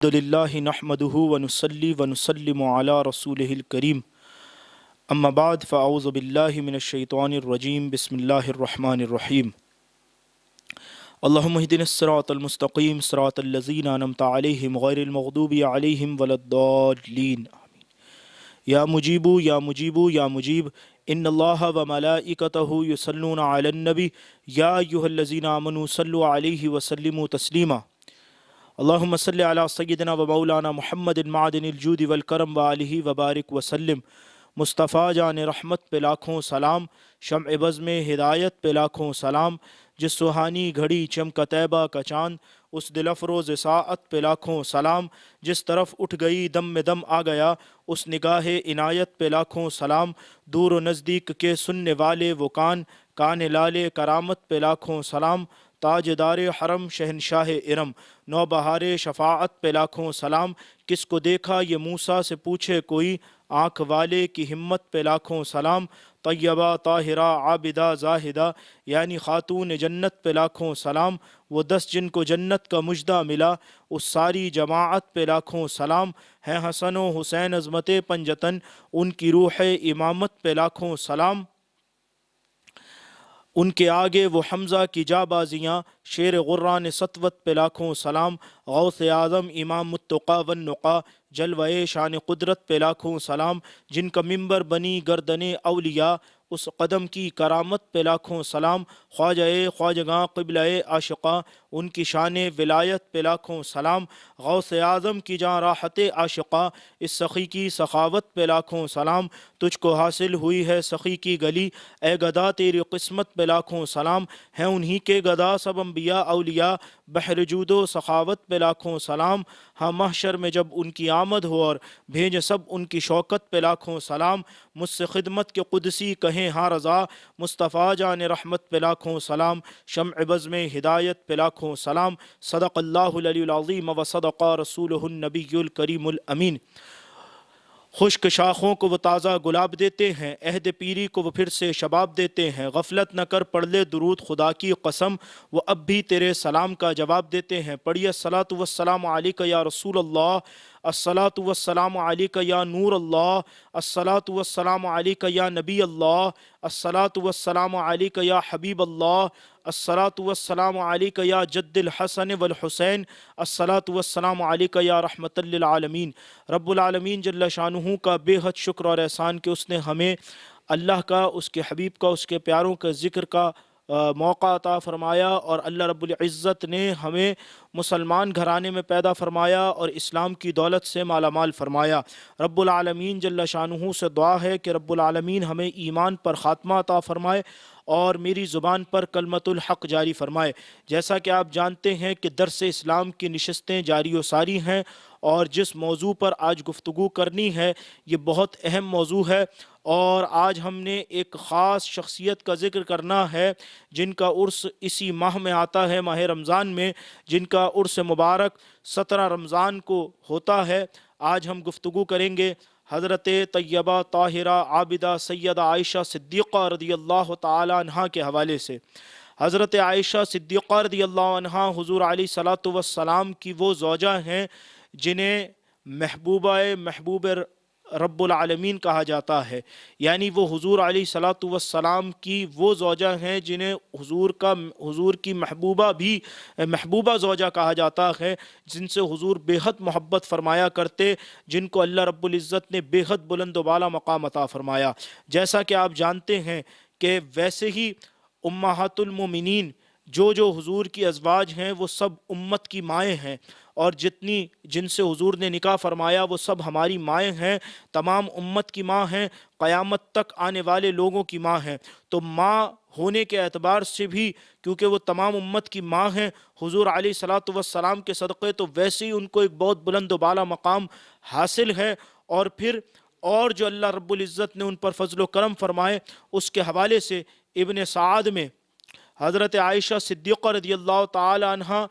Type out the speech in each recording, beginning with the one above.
الحمدللہ نحمده ونصلی ونسلم علی رسولہ الکریم اما بعد فاعوذ باللہ من الشیطان الرجیم بسم اللہ الرحمن الرحیم اللہم اہدنا الصراط المستقیم صراط الذین انعمت علیہم غیر المغضوب علیہم ولا الضالین یا مجیب یا مجیب یا مجیب ان اللہ وملائکتہ یصلون علی النبی یا ایہا الذین آمنوا صلوا علیہ وسلموا تسلیما اللہم صلی علی سیدنا و مولانا محمد معدن الجود والکرم وآلہ وبارک وسلم۔ مصطفیٰ جان رحمت پہ لاکھوں سلام، شمع بزم ہدایت پہ لاکھوں سلام، جس سہانی گھڑی چمک طیبہ کا چاند، اس دل افروز ساعت پہ لاکھوں سلام، جس طرف اٹھ گئی دم میں دم آ گیا، اس نگاہ عنایت پہ لاکھوں سلام، دور و نزدیک کے سننے والے وہ کان لالے کرامت پہ لاکھوں سلام، تاجدار حرم شہنشاہ ارم، نوبہار شفاعت پہ لاکھوں سلام، کس کو دیکھا یہ موسیٰ سے پوچھے کوئی، آنکھ والے کی ہمت پہ لاکھوں سلام، طیبہ طاہرہ عابدہ زاہدہ یعنی خاتون جنت پہ لاکھوں سلام، وہ 10 جن کو جنت کا مژدہ ملا، اس ساری جماعت پہ لاکھوں سلام، ہیں حسن و حسین عظمت پنجتن، ان کی روح امامت پہ لاکھوں سلام، ان کے آگے وہ حمزہ کی جا بازیاں، شیر غران سطوت پہ لاکھوں سلام، غوث اعظم امام التقیٰ والنقیٰ، جلوہ شان قدرت پہ لاکھوں سلام، جن کا منبر بنی گردن اولیاء، اس قدم کی کرامت پہ لاکھوں سلام، خواجہ خواجگاں قبلہ عاشقاں، ان کی شان ولایت پہ لاکھوں سلام، غوث اعظم کی جاں راحت عاشقاں، اس سخی کی سخاوت پہ لاکھوں سلام، تجھ کو حاصل ہوئی ہے سخی کی گلی، اے گدا تیری قسمت پہ لاکھوں سلام، ہیں انہی کے گدا سب انبیاء اولیاء، بحر جود و سخاوت پہ لاکھوں سلام، ہاں محشر میں جب ان کی آمد ہو اور بھیج سب ان کی شوکت پہ لاکھوں سلام، مجھ سے خدمت کے قدسی کہیں ہاں رضا، مصطفیٰ جان رحمت پہ لاکھوں سلام، شمع بزم ہدایت پہ لاکھوں سلام، صدق اللہ العلی العظیم و صدق رسولہ النبی الکریم الامین۔ خشک شاخوں کو وہ تازہ گلاب دیتے ہیں، عہد پیری کو وہ پھر سے شباب دیتے ہیں، غفلت نہ کر پڑھ لے درود خدا کی قسم، وہ اب بھی تیرے سلام کا جواب دیتے ہیں۔ پڑھیے الصلاۃ والسلام علیک یا رسول اللہ، الصلاۃ والسلام علیک یا نور اللہ، الصلاۃ والسلام علیک یا نبی اللہ، الصلاۃ والسلام علیک یا حبیب اللہ، الصلاۃ والسلام علیک یا جد الحسن والحسین، الصلاۃ والسلام علیک یا رحمت للعالمین۔ رب العالمین جل شانہ کا بے حد شکر اور احسان کہ اس نے ہمیں اللہ کا، اس کے حبیب کا، اس کے پیاروں کے ذکر کا موقع عطا فرمایا، اور اللہ رب العزت نے ہمیں مسلمان گھرانے میں پیدا فرمایا اور اسلام کی دولت سے مالا مال فرمایا۔ رب العالمین جل شانہ سے دعا ہے کہ رب العالمین ہمیں ایمان پر خاتمہ عطا فرمائے اور میری زبان پر کلمت الحق جاری فرمائے۔ جیسا کہ آپ جانتے ہیں کہ درس اسلام کی نشستیں جاری و ساری ہیں، اور جس موضوع پر آج گفتگو کرنی ہے یہ بہت اہم موضوع ہے، اور آج ہم نے ایک خاص شخصیت کا ذکر کرنا ہے جن کا عرس اسی ماہ میں آتا ہے، ماہ رمضان میں، جن کا عرس مبارک 17 رمضان کو ہوتا ہے۔ آج ہم گفتگو کریں گے حضرت طیبہ طاہرہ عابدہ سیدہ عائشہ صدیقہ رضی اللہ تعالی عنہا کے حوالے سے۔ حضرت عائشہ صدیقہ رضی اللہ عنہا حضور علیہ الصلوۃ والسلام کی وہ زوجہ ہیں جنہیں محبوب رب العالمین کہا جاتا ہے، یعنی وہ حضور علیہ الصلوۃ والسلام کی وہ زوجہ ہیں جنہیں حضور کی محبوبہ زوجہ کہا جاتا ہے، جن سے حضور بے حد محبت فرمایا کرتے، جن کو اللہ رب العزت نے بے حد بلند و بالا مقام عطا فرمایا۔ جیسا کہ آپ جانتے ہیں کہ ویسے ہی امہات المومنین جو حضور کی ازواج ہیں وہ سب امت کی مائیں ہیں، اور جن سے حضور نے نکاح فرمایا وہ سب ہماری مائیں ہیں، تمام امت کی ماں ہیں، قیامت تک آنے والے لوگوں کی ماں ہیں۔ تو ماں ہونے کے اعتبار سے بھی کیونکہ وہ تمام امت کی ماں ہیں حضور علیہ الصلوۃ والسلام کے صدقے، تو ویسے ہی ان کو ایک بہت بلند و بالا مقام حاصل ہے، اور پھر اور جو اللہ رب العزت نے ان پر فضل و کرم فرمائے اس کے حوالے سے ابن سعد میں حضرت عائشہ صدیقہ رضی اللہ تعالی عنہ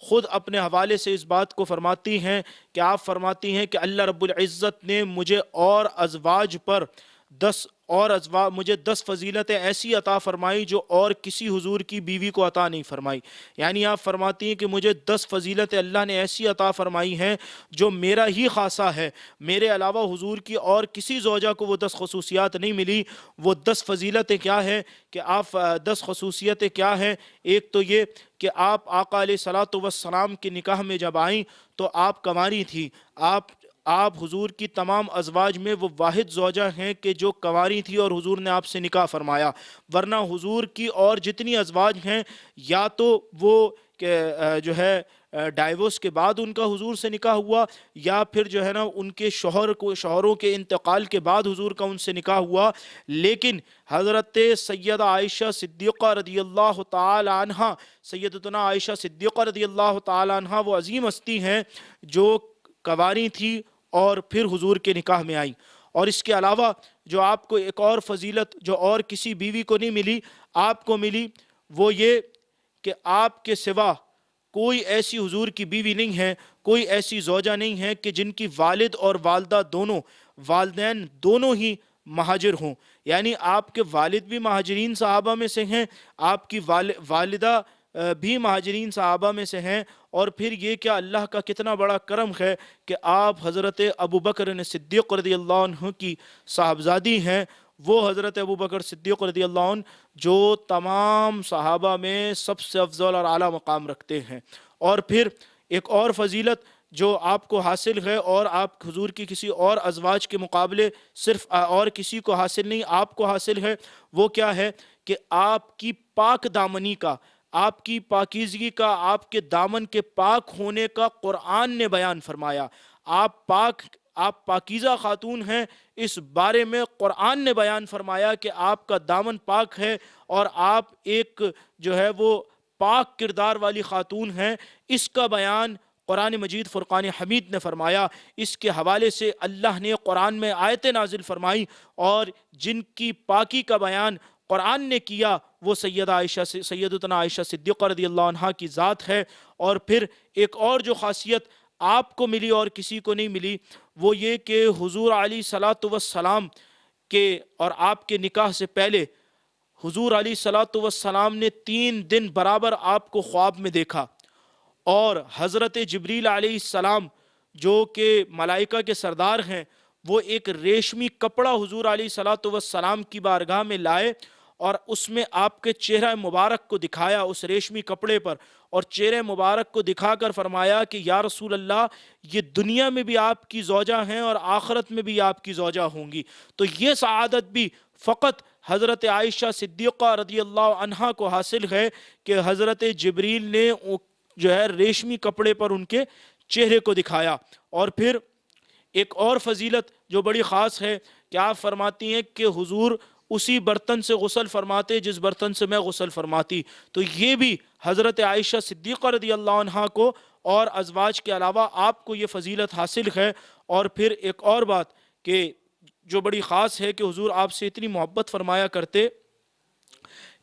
خود اپنے حوالے سے اس بات کو فرماتی ہیں کہ آپ فرماتی ہیں کہ اللہ رب العزت نے مجھے اور ازواج پر مجھے 10 فضیلتیں ایسی عطا فرمائی جو اور کسی حضور کی بیوی کو عطا نہیں فرمائی. یعنی آپ فرماتی ہیں کہ مجھے 10 فضیلتیں اللہ نے ایسی عطا فرمائی ہیں جو میرا ہی خاصہ ہے, میرے علاوہ حضور کی اور کسی زوجہ کو وہ 10 خصوصیات نہیں ملی. وہ 10 فضیلتیں کیا ہیں کہ آپ 10 خصوصیتیں کیا ہیں؟ ایک تو یہ کہ آپ آقا علیہ الصلوۃ والسلام کے نکاح میں جب آئیں تو آپ کنواری تھی. آپ حضور کی تمام ازواج میں وہ واحد زوجہ ہیں کہ جو کنواری تھی اور حضور نے آپ سے نکاح فرمایا, ورنہ حضور کی اور جتنی ازواج ہیں یا تو وہ جو ہے ڈائیورس کے بعد ان کا حضور سے نکاح ہوا, یا پھر جو ہے نا ان کے شوہروں کے انتقال کے بعد حضور کا ان سے نکاح ہوا. لیکن حضرت سیدہ عائشہ صدیقہ رضی اللہ تعالی عنہ, سیدتنا عائشہ صدیقہ رضی اللہ تعالی عنہ وہ عظیم ہستی ہیں جو کنواری تھی اور پھر حضور کے نکاح میں آئی. اور اس کے علاوہ جو آپ کو ایک اور فضیلت جو اور کسی بیوی کو نہیں ملی, آپ کو ملی, وہ یہ کہ آپ کے سوا کوئی ایسی حضور کی بیوی نہیں ہے, کوئی ایسی زوجہ نہیں ہے کہ جن کی والد اور والدہ دونوں, والدین دونوں ہی مہاجر ہوں. یعنی آپ کے والد بھی مہاجرین صحابہ میں سے ہیں, آپ کی والدہ بھی مہاجرین صحابہ میں سے ہیں. اور پھر یہ کہ اللہ کا کتنا بڑا کرم ہے کہ آپ حضرت ابو بکر صدیق رضی اللہ عنہ کی صاحبزادی ہیں, وہ حضرت ابو بکر صدیق رضی اللہ عنہ جو تمام صحابہ میں سب سے افضل اور اعلیٰ مقام رکھتے ہیں. اور پھر ایک اور فضیلت جو آپ کو حاصل ہے اور آپ حضور کی کسی اور ازواج کے مقابلے صرف اور کسی کو حاصل نہیں, آپ کو حاصل ہے, وہ کیا ہے کہ آپ کی پاک دامنی کا, آپ کی پاکیزگی کا, آپ کے دامن کے پاک ہونے کا قرآن نے بیان فرمایا. آپ پاکیزہ خاتون ہیں, اس بارے میں قرآن نے بیان فرمایا کہ آپ کا دامن پاک ہے اور آپ ایک جو ہے وہ پاک کردار والی خاتون ہیں. اس کا بیان قرآن مجید فرقان حمید نے فرمایا. اس کے حوالے سے اللہ نے قرآن میں آیتیں نازل فرمائی اور جن کی پاکی کا بیان قرآن نے کیا وہ سیدتنا عائشہ صدیقہ رضی اللہ عنہ کی ذات ہے. اور پھر ایک اور جو خاصیت آپ کو ملی اور کسی کو نہیں ملی, وہ یہ کہ حضور علیہ الصلوۃ والسلام کے اور آپ کے نکاح سے پہلے حضور علیہ الصلوۃ والسلام نے 3 دن برابر آپ کو خواب میں دیکھا, اور حضرت جبریل علیہ السلام جو کہ ملائکہ کے سردار ہیں وہ ایک ریشمی کپڑا حضور علیہ الصلوۃ والسلام کی بارگاہ میں لائے اور اس میں آپ کے چہرہ مبارک کو دکھایا اس ریشمی کپڑے پر, اور چہرہ مبارک کو دکھا کر فرمایا کہ یا رسول اللہ یہ دنیا میں بھی آپ کی زوجہ ہیں اور آخرت میں بھی آپ کی زوجہ ہوں گی. تو یہ سعادت بھی فقط حضرت عائشہ صدیقہ رضی اللہ عنہا کو حاصل ہے کہ حضرت جبریل نے جو ہے ریشمی کپڑے پر ان کے چہرے کو دکھایا. اور پھر ایک اور فضیلت جو بڑی خاص ہے کہ آپ فرماتی ہیں کہ حضور اسی برتن سے غسل فرماتے جس برتن سے میں غسل فرماتی. تو یہ بھی حضرت عائشہ صدیقہ رضی اللہ عنہا کو اور ازواج کے علاوہ آپ کو یہ فضیلت حاصل ہے. اور پھر ایک اور بات کہ جو بڑی خاص ہے کہ حضور آپ سے اتنی محبت فرمایا کرتے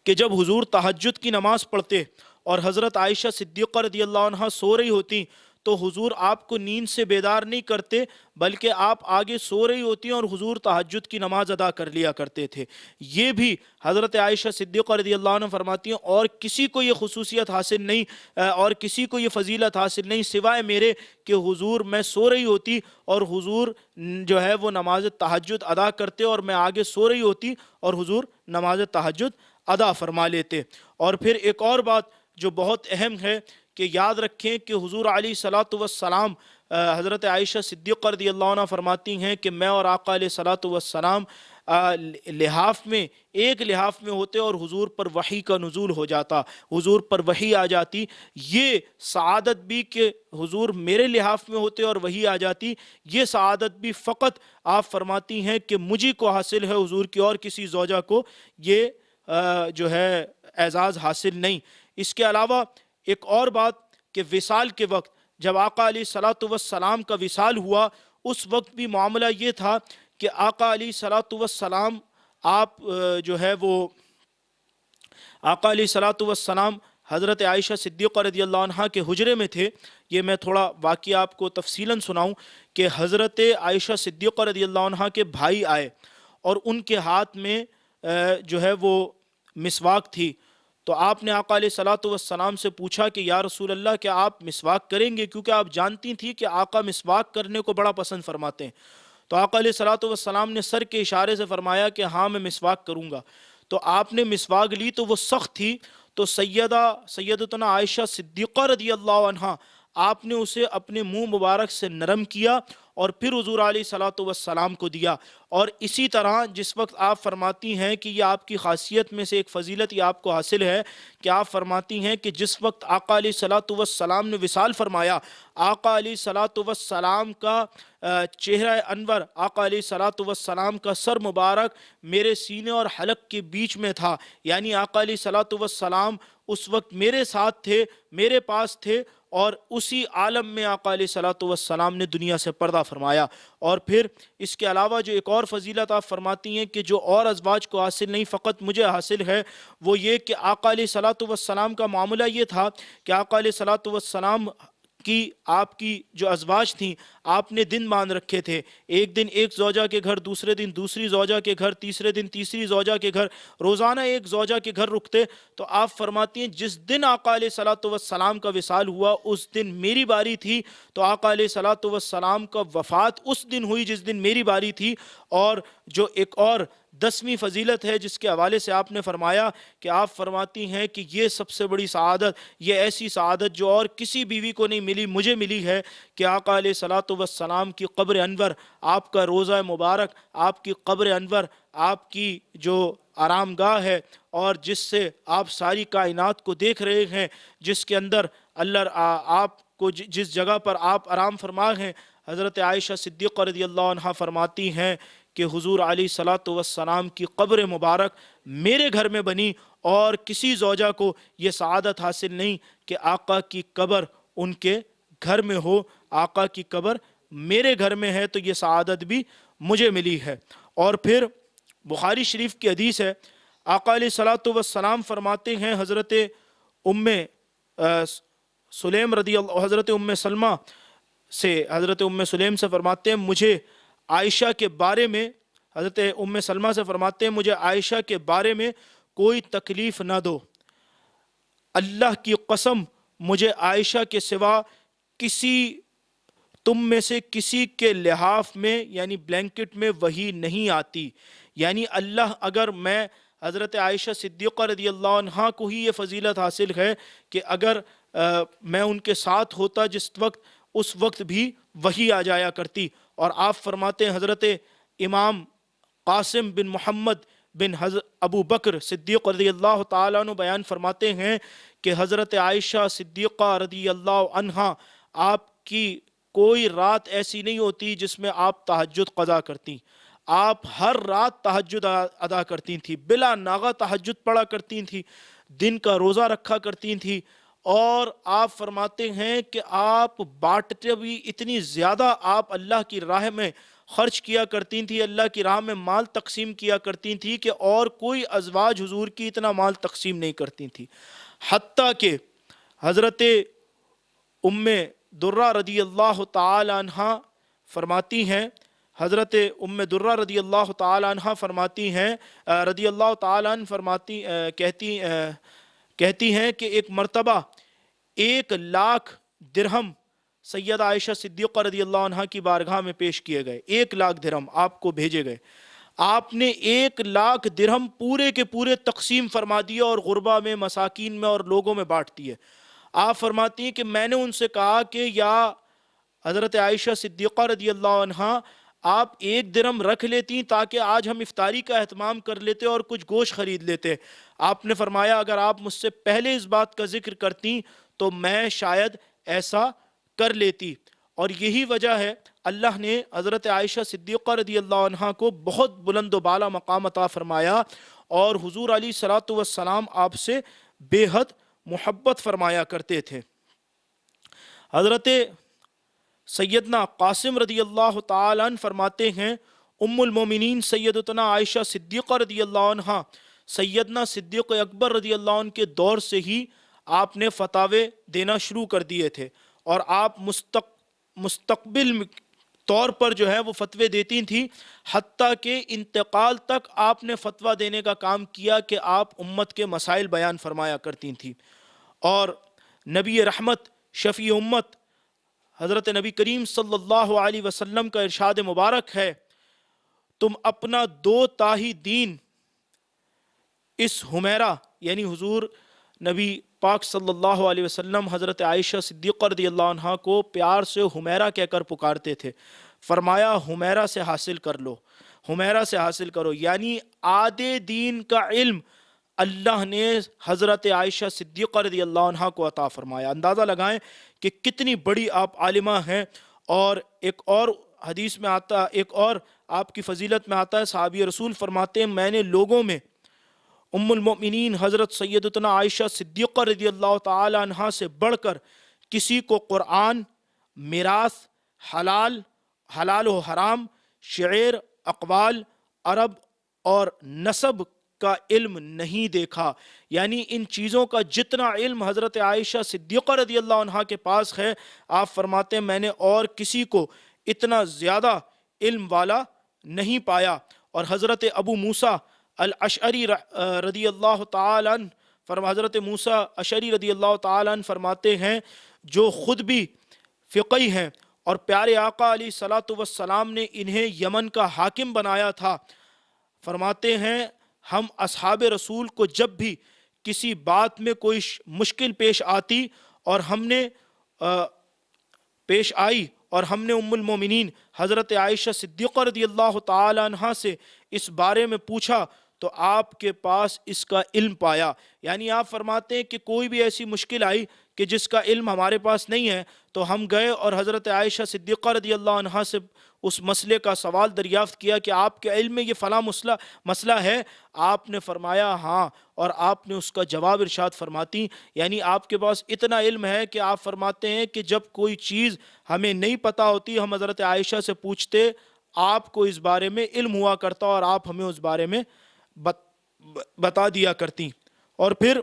کہ جب حضور تہجد کی نماز پڑھتے اور حضرت عائشہ صدیقہ رضی اللہ عنہا سو رہی ہوتی تو حضور آپ کو نیند سے بیدار نہیں کرتے بلکہ آپ آگے سو رہی ہوتی ہیں اور حضور تہجد کی نماز ادا کر لیا کرتے تھے. یہ بھی حضرت عائشہ صدیقہ رضی اللہ عنہ فرماتی ہیں اور کسی کو یہ خصوصیت حاصل نہیں اور کسی کو یہ فضیلت حاصل نہیں سوائے میرے کہ حضور میں سو رہی ہوتی اور حضور جو ہے وہ نماز تہجد ادا کرتے اور میں آگے سو رہی ہوتی اور حضور نماز تہجد ادا فرما لیتے. اور پھر ایک اور بات جو بہت اہم ہے کہ یاد رکھیں کہ حضور علیہ الصلوۃ والسلام حضرت عائشہ صدیقہ رضی اللہ عنہ فرماتی ہیں کہ میں اور آقا علیہ الصلوۃ والسلام لحاف میں ایک لحاف میں ہوتے اور حضور پر وحی کا نزول ہو جاتا, حضور پر وحی آ جاتی. یہ سعادت بھی کہ حضور میرے لحاف میں ہوتے اور وحی آ جاتی, یہ سعادت بھی فقط آپ فرماتی ہیں کہ مجھے کو حاصل ہے, حضور کی اور کسی زوجہ کو یہ جو ہے اعزاز حاصل نہیں. اس کے علاوہ ایک اور بات کہ وصال کے وقت جب آقا علیہ الصلوۃ والسلام کا وصال ہوا اس وقت بھی معاملہ یہ تھا کہ آقا علیہ الصلوۃ والسلام آپ جو ہے وہ آقا علیہ الصلوۃ والسلام حضرت عائشہ صدیقہ رضی اللہ عنہ کے حجرے میں تھے. یہ میں تھوڑا واقعہ آپ کو تفصیلاً سناؤں کہ حضرت عائشہ صدیقہ رضی اللہ عنہ کے بھائی آئے اور ان کے ہاتھ میں جو ہے وہ مسواک تھی۔ تو آپ نے آقا علیہ الصلوۃ والسلام سے پوچھا کہ یا رسول اللہ کیا آپ مسواک کریں گے، کیونکہ آپ جانتی تھی کہ آقا مسواک کرنے کو بڑا پسند فرماتے ہیں۔ تو آقا علیہ الصلوۃ والسلام نے سر کے اشارے سے فرمایا کہ ہاں میں مسواک کروں گا۔ تو آپ نے مسواک لی تو وہ سخت تھی، تو سیدتنا عائشہ صدیقہ رضی اللہ عنہا آپ نے اسے اپنے منہ مبارک سے نرم کیا اور پھر حضور علیہ الصلوۃ والسلام کو دیا۔ اور اسی طرح جس وقت آپ فرماتی ہیں کہ یہ آپ کی خاصیت میں سے ایک فضیلت یہ آپ کو حاصل ہے کہ آپ فرماتی ہیں کہ جس وقت آقا علیہ الصلوۃ والسلام نے وصال فرمایا، آقا علیہ الصلوۃ والسلام کا چہرہ انور، آقا علیہ الصلوۃ والسلام کا سر مبارک میرے سینے اور حلق کے بیچ میں تھا، یعنی آقا علیہ الصلوۃ والسلام اس وقت میرے ساتھ تھے، میرے پاس تھے، اور اسی عالم میں آقا علیہ الصلوۃ والسلام نے دنیا سے پردہ فرمایا۔ اور پھر اس کے علاوہ جو ایک اور فضیلت آپ فرماتی ہیں کہ جو اور ازواج کو حاصل نہیں فقط مجھے حاصل ہے، وہ یہ کہ آقا علیہ الصلوۃ والسلام کا معاملہ یہ تھا کہ آقا علیہ الصلوۃ والسلام کی آپ کی جو ازواج تھیں آپ نے دن باندھ رکھے تھے، ایک دن ایک زوجہ کے گھر، دوسرے دن دوسری زوجہ کے گھر، تیسرے دن تیسری زوجہ کے گھر، روزانہ ایک زوجہ کے گھر رکتے۔ تو آپ فرماتی ہیں جس دن آقا علیہ الصلوۃ والسلام کا وصال ہوا اس دن میری باری تھی، تو آقا علیہ الصلوۃ والسلام کا وفات اس دن ہوئی جس دن میری باری تھی۔ اور جو ایک اور 10ویں فضیلت ہے جس کے حوالے سے آپ نے فرمایا کہ آپ فرماتی ہیں کہ یہ سب سے بڑی سعادت، یہ ایسی سعادت جو اور کسی بیوی کو نہیں ملی، مجھے ملی ہے کہ آقا علیہ الصلوۃ والسلام کی قبر انور، آپ کا روضہ مبارک، آپ کی قبر انور، آپ کی جو آرام گاہ ہے اور جس سے آپ ساری کائنات کو دیکھ رہے ہیں، جس کے اندر اللہ آپ کو جس جگہ پر آپ آرام فرما ہیں، حضرت عائشہ صدیقہ رضی اللہ عنہا فرماتی ہیں کہ حضور علیہ الصلوۃ والسلام کی قبر مبارک میرے گھر میں بنی، اور کسی زوجہ کو یہ سعادت حاصل نہیں کہ آقا کی قبر ان کے گھر میں ہو، آقا کی قبر میرے گھر میں ہے تو یہ سعادت بھی مجھے ملی ہے۔ اور پھر بخاری شریف کی حدیث ہے، آقا علیہ الصلوۃ والسلام فرماتے ہیں حضرت حضرت ام سلمہ سے، حضرت ام سلیم سے فرماتے ہیں مجھے عائشہ کے بارے میں، حضرت ام سلمہ سے فرماتے ہیں مجھے عائشہ کے بارے میں کوئی تکلیف نہ دو، اللہ کی قسم مجھے عائشہ کے سوا تم میں سے کسی کے لحاف میں یعنی بلینکٹ میں وحی نہیں آتی۔ یعنی اللہ، اگر میں حضرت عائشہ صدیقہ رضی اللہ عنہا کو ہی یہ فضیلت حاصل ہے کہ اگر میں ان کے ساتھ ہوتا جس وقت، اس وقت بھی وحی آ جایا کرتی۔ اور آپ فرماتے ہیں حضرت امام قاسم بن محمد بن ابو بکر صدیق رضی اللہ تعالیٰ عنہ بیان فرماتے ہیں کہ حضرت عائشہ صدیقہ رضی اللہ عنہا آپ کی کوئی رات ایسی نہیں ہوتی جس میں آپ تہجد قضا کرتی، آپ ہر رات تہجد ادا کرتی تھیں، بلا ناغہ تہجد پڑھا کرتی تھیں، دن کا روزہ رکھا کرتی تھیں۔ اور آپ فرماتے ہیں کہ آپ بانٹتے بھی اتنی زیادہ آپ اللہ کی راہ میں خرچ کیا کرتی تھی، اللہ کی راہ میں مال تقسیم کیا کرتی تھی کہ اور کوئی ازواج حضور کی اتنا مال تقسیم نہیں کرتی تھی۔ حتیٰ کہ حضرت ام درہ رضی اللہ تعالی عنہ فرماتی ہیں، حضرت ام درہ رضی اللہ تعالی عنہ فرماتی ہیں، رضی اللہ تعالی عنہ فرماتی کہتی ہیں کہ ایک مرتبہ 1,00,000 درہم سیدہ عائشہ صدیقہ رضی اللہ عنہ کی بارگاہ میں پیش کیے گئے، 1,00,000 درہم آپ کو بھیجے گئے، آپ نے 1,00,000 درہم پورے کے پورے تقسیم فرما دیے اور غربا میں، مساکین میں اور لوگوں میں بانٹ دیے۔ آپ فرماتی ہیں کہ میں نے ان سے کہا کہ یا حضرت عائشہ صدیقہ رضی اللہ عنہ آپ 1 درہم رکھ لیتی تاکہ آج ہم افطاری کا اہتمام کر لیتے اور کچھ گوشت خرید لیتے۔ آپ نے فرمایا اگر آپ مجھ سے پہلے اس بات کا ذکر کرتی تو میں شاید ایسا کر لیتی۔ اور یہی وجہ ہے اللہ نے حضرت عائشہ صدیقہ رضی اللہ عنہ کو بہت بلند و بالا مقام عطا فرمایا، اور حضور علیہ الصلوۃ والسلام آپ سے بے حد محبت فرمایا کرتے تھے۔ حضرت سیدنا قاسم رضی اللہ تعالی عنہ فرماتے ہیں ام المومنین سیدتنا عائشہ صدیقہ رضی اللہ عنہ سیدنا صدیق اکبر رضی اللہ عنہ کے دور سے ہی آپ نے فتاوے دینا شروع کر دیے تھے، اور آپ مستقبل طور پر جو ہے وہ فتوے دیتی تھیں، حتیٰ کہ انتقال تک آپ نے فتویٰ دینے کا کام کیا کہ آپ امت کے مسائل بیان فرمایا کرتی تھیں۔ اور نبی رحمت شفیع امت حضرت نبی کریم صلی اللہ علیہ وسلم کا ارشاد مبارک ہے، تم اپنا دو تاہی دین اس حمیرہ، یعنی حضور نبی پاک صلی اللہ علیہ وسلم حضرت عائشہ صدیقہ رضی اللہ عنہ کو پیار سے حمیرہ کہہ کر پکارتے تھے، فرمایا حمیرہ سے حاصل کر لو، حمیرہ سے حاصل کرو، یعنی آدھے دین کا علم اللہ نے حضرت عائشہ صدیقہ رضی اللہ عنہ کو عطا فرمایا۔ اندازہ لگائیں کہ کتنی بڑی آپ عالمہ ہیں۔ اور ایک اور حدیث میں آتا، ایک اور آپ کی فضیلت میں آتا ہے، صحابی رسول فرماتے ہیں میں نے لوگوں میں ام المؤمنین حضرت سیدتنا عائشہ صدیقہ رضی اللہ تعالی عنہ سے بڑھ کر کسی کو قرآن، میراث، حلال و حرام، شعر، اقوال، عرب اور نسب کا علم نہیں دیکھا۔ یعنی ان چیزوں کا جتنا علم حضرت عائشہ صدیقہ رضی اللہ عنہ کے پاس ہے، آپ فرماتے ہیں میں نے اور کسی کو اتنا زیادہ علم والا نہیں پایا۔ اور حضرت ابو موسیٰ الاشعری رضی اللہ تعالی عنہ، حضرت موسیٰ اشعری رضی اللہ تعالی عنہ فرماتے ہیں، جو خود بھی فقی ہیں اور پیارے آقا علیہ الصلوۃ والسلام نے انہیں یمن کا حاکم بنایا تھا، فرماتے ہیں ہم اصحاب رسول کو جب بھی کسی بات میں کوئی مشکل پیش آتی اور ہم نے ام المومنین حضرت عائشہ صدیقہ رضی اللہ تعالی عنہ سے اس بارے میں پوچھا تو آپ کے پاس اس کا علم پایا۔ یعنی آپ فرماتے ہیں کہ کوئی بھی ایسی مشکل آئی کہ جس کا علم ہمارے پاس نہیں ہے تو ہم گئے اور حضرت عائشہ صدیقہ رضی اللہ عنہ سے اس مسئلے کا سوال دریافت کیا کہ آپ کے علم میں یہ فلاں مسئلہ ہے، آپ نے فرمایا ہاں، اور آپ نے اس کا جواب ارشاد فرماتی۔ یعنی آپ کے پاس اتنا علم ہے کہ آپ فرماتے ہیں کہ جب کوئی چیز ہمیں نہیں پتہ ہوتی ہم حضرت عائشہ سے پوچھتے، آپ کو اس بارے میں علم ہوا کرتا اور آپ ہمیں اس بارے میں بتا دیا کرتی۔ اور پھر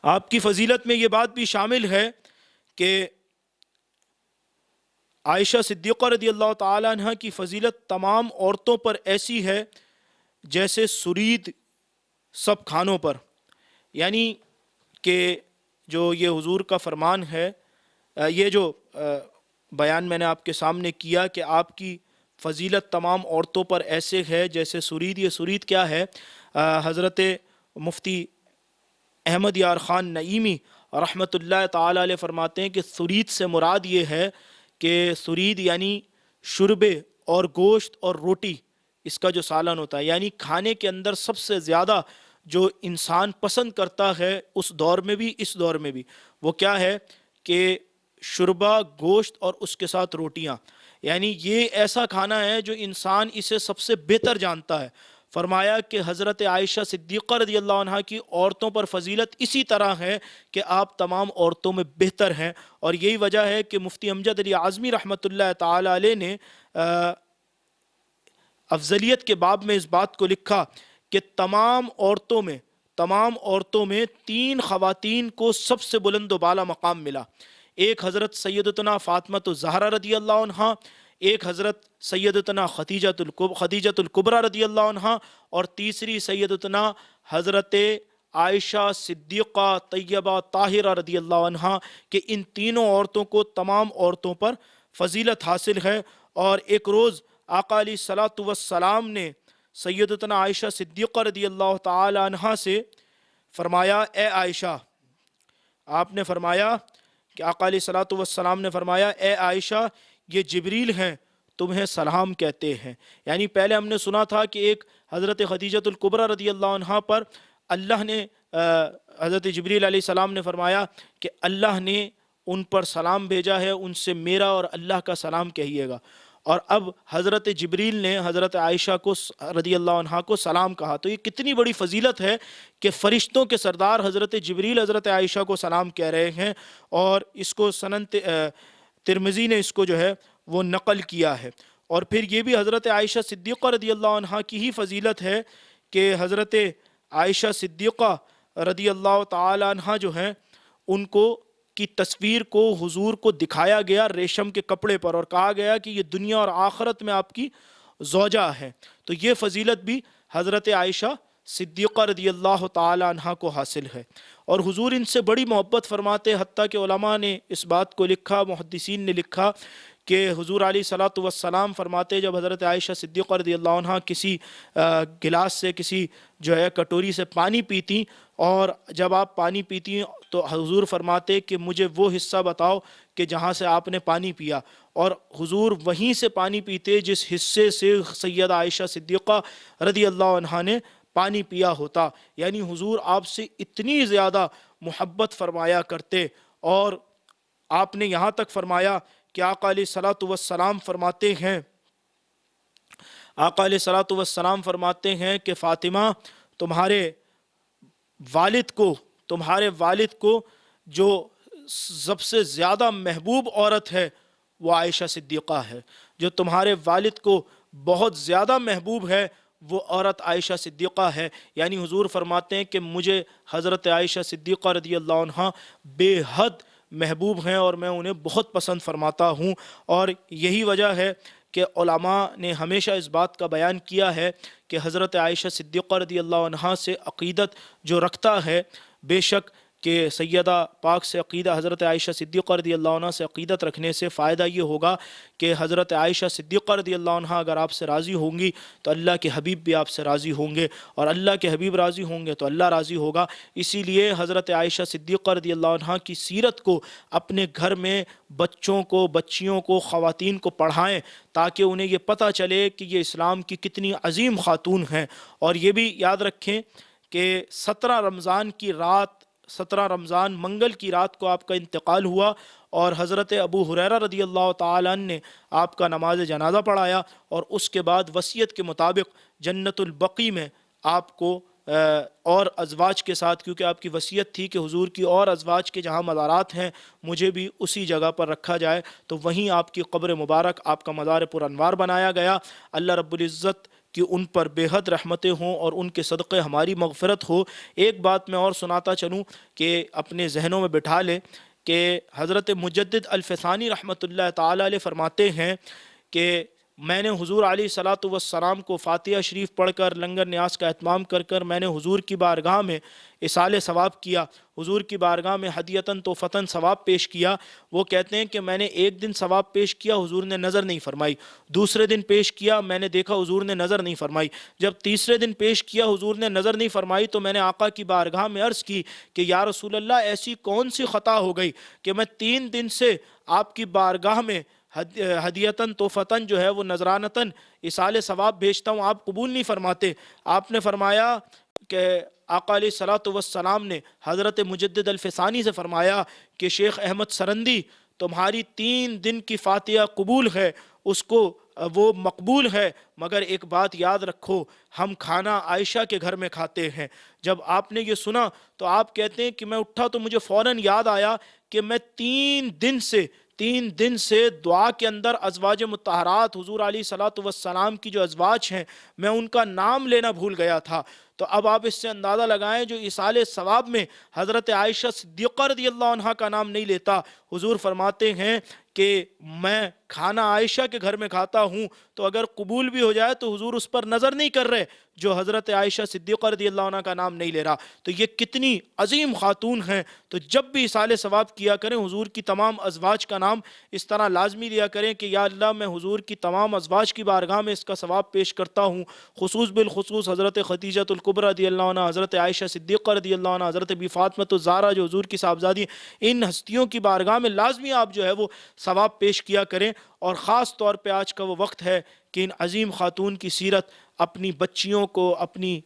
آپ کی فضیلت میں یہ بات بھی شامل ہے کہ عائشہ صدیقہ رضی اللہ تعالی عنہ کی فضیلت تمام عورتوں پر ایسی ہے جیسے سرید سب کھانوں پر۔ یعنی کہ جو یہ حضور کا فرمان ہے، یہ جو بیان میں نے آپ کے سامنے کیا کہ آپ کی فضیلت تمام عورتوں پر ایسے ہے جیسے سرید، یہ سرید کیا ہے؟ حضرت مفتی احمد یار خان نعیمی رحمۃ اللہ تعالی علیہ فرماتے ہیں کہ سرید سے مراد یہ ہے کہ سرید یعنی شربے اور گوشت اور روٹی، اس کا جو سالن ہوتا ہے، یعنی کھانے کے اندر سب سے زیادہ جو انسان پسند کرتا ہے اس دور میں بھی اس دور میں بھی، وہ کیا ہے کہ شربہ، گوشت اور اس کے ساتھ روٹیاں۔ یعنی یہ ایسا کھانا ہے جو انسان اسے سب سے بہتر جانتا ہے۔ فرمایا کہ حضرت عائشہ صدیقہ رضی اللہ عنہ کی عورتوں پر فضیلت اسی طرح ہے کہ آپ تمام عورتوں میں بہتر ہیں، اور یہی وجہ ہے کہ مفتی امجد علی اعظمی رحمۃ اللہ تعالی علیہ نے افضلیت کے باب میں اس بات کو لکھا کہ تمام عورتوں میں 3 خواتین کو سب سے بلند و بالا مقام ملا۔ ایک حضرت سیدتنا فاطمہ الزہرا رضی اللہ عنہ، ایک حضرت سیدتنا خدیجہ الکبریٰ رضی اللہ عنہ، اور تیسری سیدتنا حضرت عائشہ صدیقہ طیبہ طاہرہ رضی اللہ عنہ، کہ ان تینوں عورتوں کو تمام عورتوں پر فضیلت حاصل ہے۔ اور ایک روز آقا علیہ الصلوۃ والسلام نے سیدتنا عائشہ صدیقہ رضی اللہ تعالی عنہ سے فرمایا، اے عائشہ، آپ نے فرمایا کہ آقا علیہ الصلوۃ والسلام نے فرمایا، اے عائشہ، یہ جبریل ہیں، تمہیں سلام کہتے ہیں۔ یعنی پہلے ہم نے سنا تھا کہ ایک حضرت خدیجہ الکبریٰ رضی اللہ عنہ پر اللہ نے حضرت جبریل علیہ السلام نے فرمایا کہ اللہ نے ان پر سلام بھیجا ہے، ان سے میرا اور اللہ کا سلام کہیے گا۔ اور اب حضرت جبریل نے حضرت عائشہ کو رضی اللہ عنہ کو سلام کہا۔ تو یہ کتنی بڑی فضیلت ہے کہ فرشتوں کے سردار حضرت جبریل حضرت عائشہ کو سلام کہہ رہے ہیں، اور اس کو سنن ترمذی نے اس کو جو ہے وہ نقل کیا ہے۔ اور پھر یہ بھی حضرت عائشہ صدیقہ رضی اللہ عنہ کی ہی فضیلت ہے کہ حضرت عائشہ صدیقہ رضی اللہ تعالی عنہ جو ہیں ان کو کی تصویر کو حضور کو دکھایا گیا ریشم کے کپڑے پر، اور کہا گیا کہ یہ دنیا اور آخرت میں آپ کی زوجہ ہے۔ تو یہ فضیلت بھی حضرت عائشہ صدیقہ رضی اللہ تعالی عنہ کو حاصل ہے، اور حضور ان سے بڑی محبت فرماتے، حتیٰ کہ علماء نے اس بات کو لکھا، محدثین نے لکھا کہ حضور علیہ صلاۃ والسلام فرماتے جب حضرت عائشہ صدیقہ رضی اللہ عنہ کسی گلاس سے، کسی جو ہے کٹوری سے پانی پیتی، اور جب آپ پانی پیتی تو حضور فرماتے کہ مجھے وہ حصہ بتاؤ کہ جہاں سے آپ نے پانی پیا، اور حضور وہیں سے پانی پیتے جس حصے سے سیدہ عائشہ صدیقہ رضی اللہ عنہ نے پانی پیا ہوتا۔ یعنی حضور آپ سے اتنی زیادہ محبت فرمایا کرتے، اور آپ نے یہاں تک فرمایا کہ آقا علیہ الصلوۃ والسلام فرماتے ہیں، آقا علیہ الصلوۃ والسلام فرماتے ہیں کہ فاطمہ تمہارے والد کو جو سب سے زیادہ محبوب عورت ہے وہ عائشہ صدیقہ ہے، جو تمہارے والد کو بہت زیادہ محبوب ہے وہ عورت عائشہ صدیقہ ہے۔ یعنی حضور فرماتے ہیں کہ مجھے حضرت عائشہ صدیقہ رضی اللہ عنہ بے حد محبوب ہیں، اور میں انہیں بہت پسند فرماتا ہوں۔ اور یہی وجہ ہے کہ علماء نے ہمیشہ اس بات کا بیان کیا ہے کہ حضرت عائشہ صدیقہ رضی اللہ عنہ سے عقیدت جو رکھتا ہے، بے شک کہ سیدہ پاک سے عقیدہ، حضرت عائشہ صدیقہ رضی اللہ عنہ سے عقیدت رکھنے سے فائدہ یہ ہوگا کہ حضرت عائشہ صدیقہ رضی اللہ عنہ اگر آپ سے راضی ہوں گی تو اللہ کے حبیب بھی آپ سے راضی ہوں گے، اور اللہ کے حبیب راضی ہوں گے تو اللہ راضی ہوگا۔ اسی لیے حضرت عائشہ صدیقہ رضی اللہ عنہ کی سیرت کو اپنے گھر میں بچوں کو، بچیوں کو، خواتین کو پڑھائیں، تاکہ انہیں یہ پتہ چلے کہ یہ اسلام کی کتنی عظیم خاتون ہیں۔ اور یہ بھی یاد رکھیں کہ 17 رمضان منگل کی رات کو آپ کا انتقال ہوا، اور حضرت ابو ہریرہ رضی اللہ تعالیٰ عنہ نے آپ کا نماز جنازہ پڑھایا، اور اس کے بعد وصیت کے مطابق جنت البقیع میں آپ کو اور ازواج کے ساتھ، کیونکہ آپ کی وصیت تھی کہ حضور کی اور ازواج کے جہاں مزارات ہیں مجھے بھی اسی جگہ پر رکھا جائے، تو وہیں آپ کی قبر مبارک، آپ کا مزار پر انوار بنایا گیا۔ اللہ رب العزت کہ ان پر بے حد رحمتیں ہوں اور ان کے صدقے ہماری مغفرت ہو۔ ایک بات میں اور سناتا چلوں کہ اپنے ذہنوں میں بٹھا لیں کہ حضرت مجدد الفسانی رحمۃ اللہ تعالی علیہ فرماتے ہیں کہ میں نے حضور علیہ صلاۃ والسلام کو فاتحہ شریف پڑھ کر، لنگر نیاز کا اہتمام کر میں نے حضور کی بارگاہ میں اصال ثواب کیا، حضور کی بارگاہ میں ہدیتاً توفتاً ثواب پیش کیا۔ وہ کہتے ہیں کہ میں نے ایک دن ثواب پیش کیا، حضور نے نظر نہیں فرمائی، دوسرے دن پیش کیا، میں نے دیکھا حضور نے نظر نہیں فرمائی، جب تیسرے دن پیش کیا حضور نے نظر نہیں فرمائی، تو میں نے آقا کی بارگاہ میں عرض کی کہ یا رسول اللہ ایسی کون سی خطا ہو گئی کہ میں 3 دن سے آپ کی بارگاہ میں ہدیتاً توفتاً جو ہے وہ نذرانتاً اصال ثواب بھیجتا ہوں، آپ قبول نہیں فرماتے۔ آپ نے فرمایا کہ آقا علیہ الصلوۃ والسلام نے حضرت مجدد الفسانی سے فرمایا کہ شیخ احمد سرندی تمہاری 3 دن کی فاتحہ قبول ہے، اس کو وہ مقبول ہے، مگر ایک بات یاد رکھو، ہم کھانا عائشہ کے گھر میں کھاتے ہیں۔ جب آپ نے یہ سنا تو آپ کہتے ہیں کہ میں اٹھا تو مجھے فوراً یاد آیا کہ میں 3 دن سے دعا کے اندر ازواج مطہرات حضور علیہ صلاۃ والسلام کی جو ازواج ہیں میں ان کا نام لینا بھول گیا تھا۔ تو اب آپ اس سے اندازہ لگائیں جو اصال ثواب میں حضرت عائشہ صدیقہ رضی اللہ عنہ کا نام نہیں لیتا، حضور فرماتے ہیں کہ میں کھانا عائشہ کے گھر میں کھاتا ہوں، تو اگر قبول بھی ہو جائے تو حضور اس پر نظر نہیں کر رہے جو حضرت عائشہ صدیقہ رضی اللہ عنہ کا نام نہیں لے رہا۔ تو یہ کتنی عظیم خاتون ہیں، تو جب بھی اصال ثواب کیا کریں حضور کی تمام ازواج کا نام اس طرح لازمی لیا کریں کہ یا اللہ میں حضور کی تمام ازواج کی بارگاہ میں اس کا ثواب پیش کرتا ہوں، خصوص بالخصوص حضرت خدیجہ الکبریٰ رضی اللہ عنہ، حضرت عائشہ صدیقہ رضی اللہ عنہ، حضرت بی فاطمہ الزہرا جو حضور کی صاحبزادی، ان ہستیوں کی بارگاہ میں لازمی آپ جو ہے وہ ثواب پیش کیا کریں۔ اور خاص طور پہ آج کا وہ وقت ہے کہ ان عظیم خاتون کی سیرت اپنی بچیوں کو، اپنی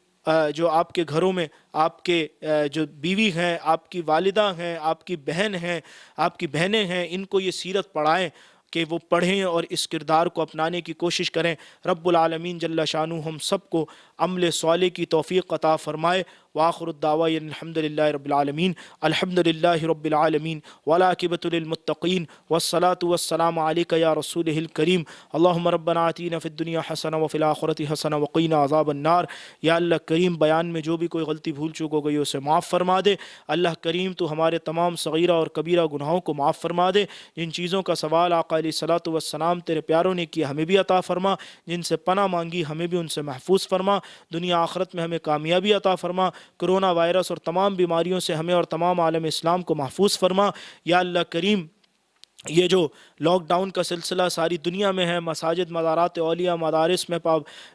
جو آپ کے گھروں میں آپ کے جو بیوی ہیں، آپ کی والدہ ہیں، آپ کی بہن ہیں، آپ کی بہنیں ہیں، ان کو یہ سیرت پڑھائیں کہ وہ پڑھیں اور اس کردار کو اپنانے کی کوشش کریں۔ رب العالمین جل شانہ ہم سب کو عمل صالح کی توفیق عطا فرمائے۔ وآخر الدعوانا الحمد للہ رب العالمین الحمد للہ رب العالمین والعاقبۃ للمتقین والصلاة والسلام علیک یا رسول الکریم اللہم ربنا آتینا فی الدنیا حسنہ وفی الآخرۃ حسنہ وقینا عذاب النار۔ یا اللہ کریم بیان میں جو بھی کوئی غلطی بھول چوک ہو گئی اسے معاف فرما دے۔ اللہ کریم تو ہمارے تمام صغیرہ اور کبیرہ گناہوں کو معاف فرما دے۔ جن چیزوں کا سوال آقا علیہ الصلوۃ والسلام تیرے پیاروں نے کیا ہمیں بھی عطا فرما، جن سے پناہ مانگی ہمیں بھی ان سے محفوظ فرما، دنیا آخرت میں ہمیں کامیابی عطا فرما، کرونا وائرس اور تمام بیماریوں سے ہمیں اور تمام عالم اسلام کو محفوظ فرما۔ یا اللہ کریم یہ جو لاک ڈاؤن کا سلسلہ ساری دنیا میں ہے، مساجد، مزارات اولیاء، مدارس میں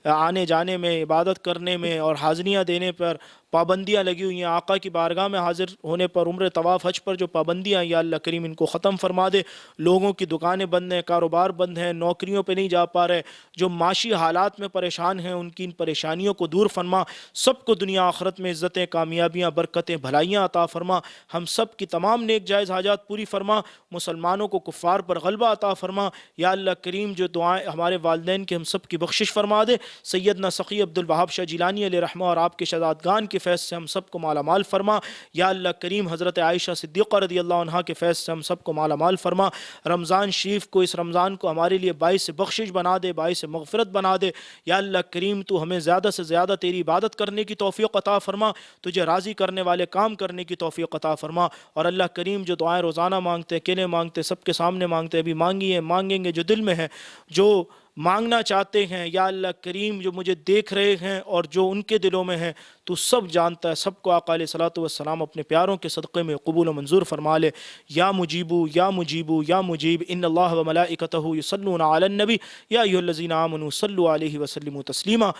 آنے جانے میں، عبادت کرنے میں اور حاضریاں دینے پر پابندیاں لگی ہوئی ہیں، آقا کی بارگاہ میں حاضر ہونے پر، عمرہ طواف حج پر جو پابندیاں، یا اللہ کریم ان کو ختم فرما دے۔ لوگوں کی دکانیں بند ہیں، کاروبار بند ہیں، نوکریوں پہ نہیں جا پا رہے، جو معاشی حالات میں پریشان ہیں ان کی ان پریشانیوں کو دور فرما، سب کو دنیا آخرت میں عزتیں، کامیابیاں، برکتیں، بھلائیاں عطا فرما، ہم سب کی تمام نیک جائز حاجات پوری فرما، مسلمانوں کو کفار پر غلبہ عطا فرما۔ یا اللہ کریم جو دعائیں ہمارے والدین کے ہم سب کی بخشش فرما دے، سیدنا سخی عبد الوہاب شاہ جیلانی علیہ رحمہ اور آپ کے شہزادگان کے فیض سے ہم سب کو مالا مال فرما۔ یا اللہ کریم حضرت عائشہ صدیقہ رضی اللہ عنہا کے فیض سے ہم سب کو مالا مال فرما۔ رمضان شریف کو، اس رمضان کو ہمارے لیے باعث بخشش بنا دے، باعث مغفرت بنا دے۔ یا اللہ کریم تو ہمیں زیادہ سے زیادہ تیری عبادت کرنے کی توفیق عطا فرما، تجھے راضی کرنے والے کام کرنے کی توفیق عطا فرما۔ اور اللہ کریم جو دعائیں روزانہ مانگتے، اکیلے مانگتے، سب کے سامنے مانگتے، ابھی مانگی ہیں، مانگیں گے، جو دل میں ہے، جو مانگنا چاہتے ہیں، یا اللہ کریم جو مجھے دیکھ رہے ہیں اور جو ان کے دلوں میں ہے، تو سب جانتا ہے، سب کو آقا علیہ الصلوۃ والسلام اپنے پیاروں کے صدقے میں قبول و منظور فرما لے۔ یا مجیبو یا مجیبو یا مجیب، ان اللہ و ملائکتہ یصلون علی النبی یا ایھا الذین آمنوا صلوا علیہ وسلموا تسلیما۔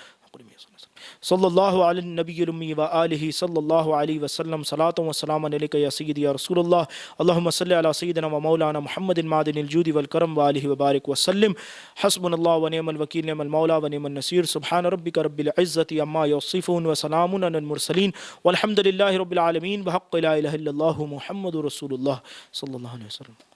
صلی اللہ علی النبی الامی وآلہ صلی اللہ علیہ وسلم، صلاۃ و سلام علیک یا سیدی یا رسول اللہ، اللہم صلی علی سیدنا و مولانا محمد معدن الجود والکرم وآلہ وبارک وسلم۔ حسبنا اللہ و نعم الوکیل، نعم المولا و نعم النصیر، سبحان ربک رب العزۃ عما یصفون وسلام علی المرسلین والحمد للہ رب العالمین، بحق لا الہ الا اللہ محمد رسول اللہ صلی اللہ علیہ وسلم۔